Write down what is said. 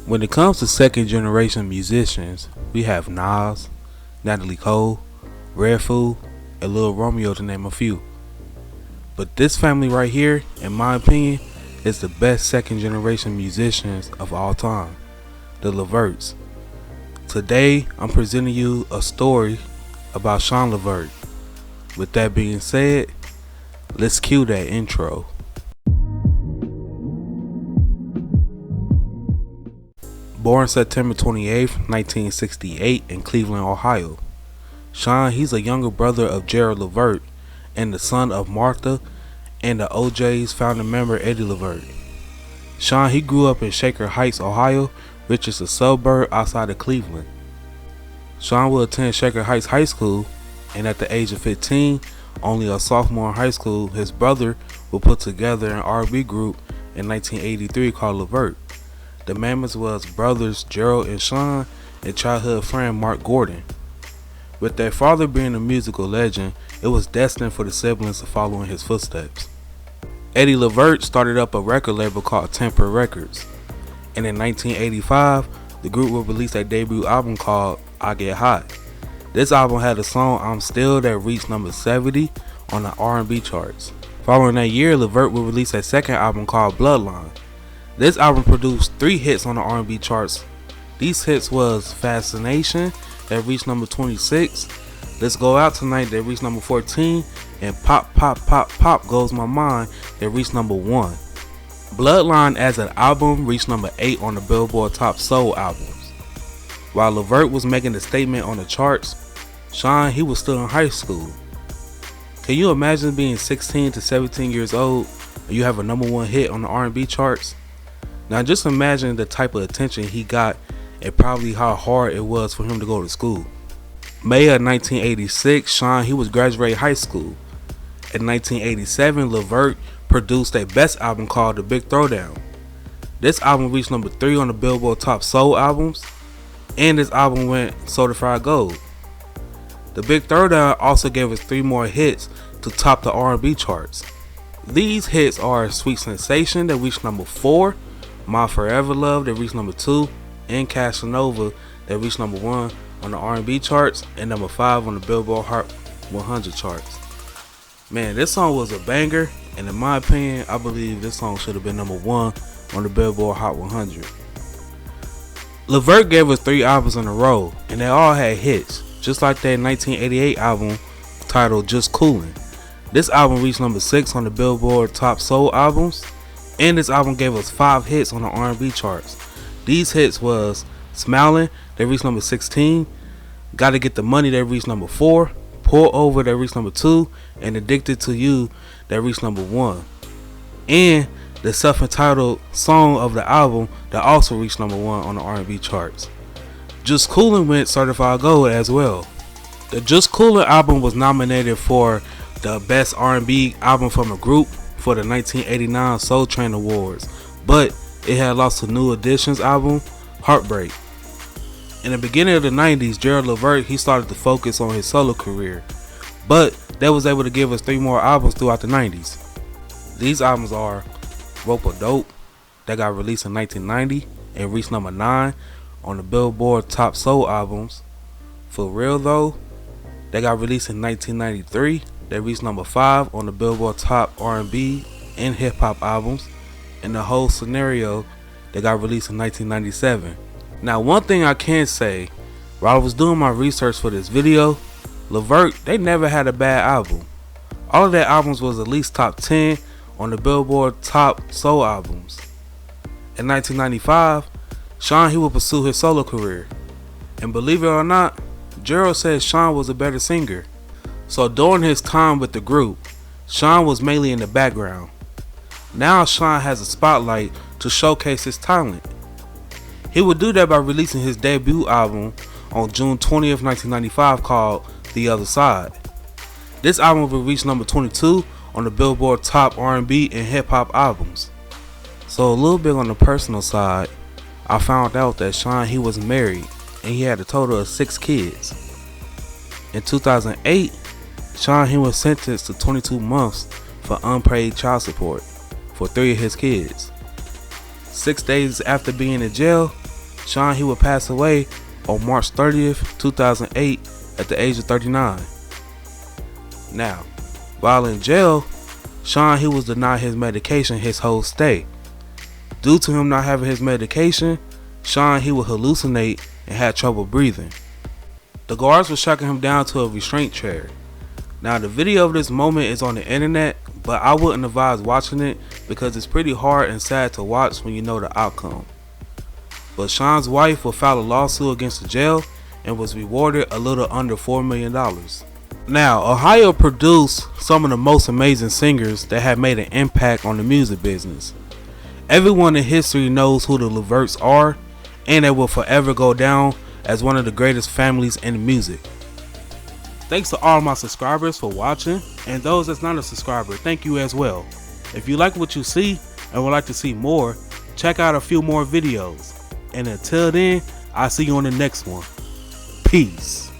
When it comes to second generation musicians, we have Nas, Natalie Cole, Redfoo, and Lil Romeo to name a few. But this family right here, in my opinion, is the best second generation musicians of all time, the LeVerts. Today, I'm presenting you a story about Sean LeVert. With that being said, let's cue that intro. Born September 28, 1968 in Cleveland, Ohio. Sean, he's a younger brother of Gerald LeVert and the son of Martha and the OJ's founding member Eddie LeVert. Sean, he grew up in Shaker Heights, Ohio, which is a suburb outside of Cleveland. Sean will attend Shaker Heights High School, and at the age of 15, only a sophomore in high school, his brother will put together an R&B group in 1983 called LeVert. The members was brothers Gerald and Sean and childhood friend Mark Gordon. With their father being a musical legend, it was destined for the siblings to follow in his footsteps. Eddie LeVert started up a record label called Temper Records, and in 1985, the group would release their debut album called I Get Hot. This album had a song I'm Still that reached number 70 on the R&B charts. Following that year, LeVert would release a second album called Bloodline. This album produced 3 hits on the R&B charts. These hits was Fascination that reached number 26, Let's Go Out Tonight that reached number 14, and Pop Pop Pop Pop Goes My Mind that reached number 1. Bloodline as an album reached number 8 on the Billboard Top Soul Albums. While LeVert was making a statement on the charts, Sean, he was still in high school. Can you imagine being 16 to 17 years old and you have a number 1 hit on the R&B charts? Now just imagine the type of attention he got and probably how hard it was for him to go to school. May of 1986, Sean, he was graduating high school. In 1987, LeVert produced a best album called The Big Throwdown. This album reached number 3 on the Billboard Top Soul Albums, and this album went certified gold. The Big Throwdown also gave us 3 more hits to top the R&B charts. These hits are Sweet Sensation that reached number 4, My Forever Love that reached number 2, and Casanova that reached number 1 on the R&B charts and number 5 on the Billboard Hot 100 charts. Man, this song was a banger, and in my opinion, I believe this song should have been number 1 on the Billboard Hot 100. LeVert gave us 3 albums in a row, and they all had hits, just like that 1988 album titled Just Coolin'. This album reached number 6 on the Billboard Top Soul Albums, and this album gave us 5 hits on the R&B charts. These hits was Smilin' that reached number 16, Gotta Get the Money that reached number 4, Pour Over that reached number 2, and Addicted to You that reached number 1. And the self-entitled song of the album that also reached number 1 on the R&B charts. Just Coolin' went certified gold as well. The Just Coolin' album was nominated for the Best R&B Album from a Group for the 1989 Soul Train Awards, but it had lost to New Edition's album, Heartbreak. In the beginning of the 90s, Gerald LeVert, he started to focus on his solo career, but they was able to give us 3 more albums throughout the 90s. These albums are Rope a Dope, that got released in 1990 and reached number 9 on the Billboard Top Soul Albums. For Real Though, that got released in 1993, that reached number 5 on the Billboard Top R&B and Hip Hop Albums, and The Whole Scenario that got released in 1997. Now one thing I can say, while I was doing my research for this video, LeVert, they never had a bad album. All of their albums was at least top 10 on the Billboard Top Soul Albums. In 1995, Sean, he would pursue his solo career. And believe it or not, Gerald said Sean was a better singer. So during his time with the group, Sean was mainly in the background. Now Sean has a spotlight to showcase his talent. He would do that by releasing his debut album on June 20th, 1995 called The Other Side. This album would reach number 22 on the Billboard Top R&B and Hip Hop Albums. So a little bit on the personal side, I found out that Sean, he was married and he had a total of 6 kids. In 2008, Sean, he was sentenced to 22 months for unpaid child support for 3 of his kids. 6 days after being in jail, Sean, he would pass away on March 30th, 2008 at the age of 39. Now, while in jail, Sean, he was denied his medication his whole stay. Due to him not having his medication, Sean, he would hallucinate and had trouble breathing. The guards were shackling him down to a restraint chair. Now, the video of this moment is on the internet, but I wouldn't advise watching it because it's pretty hard and sad to watch when you know the outcome. But Sean's wife will file a lawsuit against the jail and was rewarded a little under $4 million. Now, Ohio produced some of the most amazing singers that have made an impact on the music business. Everyone in history knows who the LeVerts are, and they will forever go down as one of the greatest families in music. Thanks to all my subscribers for watching, and those that's not a subscriber, thank you as well. If you like what you see and would like to see more, check out a few more videos. And until then, I'll see you on the next one. Peace.